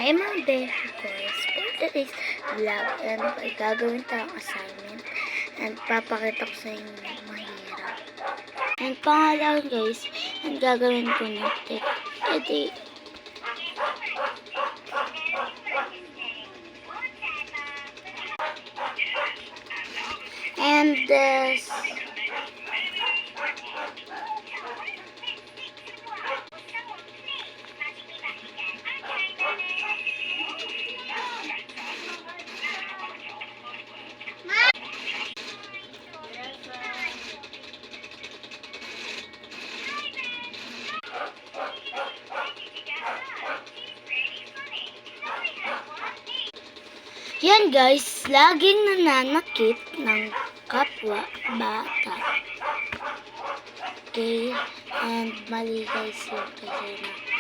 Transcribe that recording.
Hi mga beshi guys, for today's vlog and gagawin tayong assignment and papakita ko sa inyo mahirap. And pangalawa guys, and gagawin ko na take edit. And yan guys, laging nananakit ng kapwa bata. Okay, and mali guys yun kasi na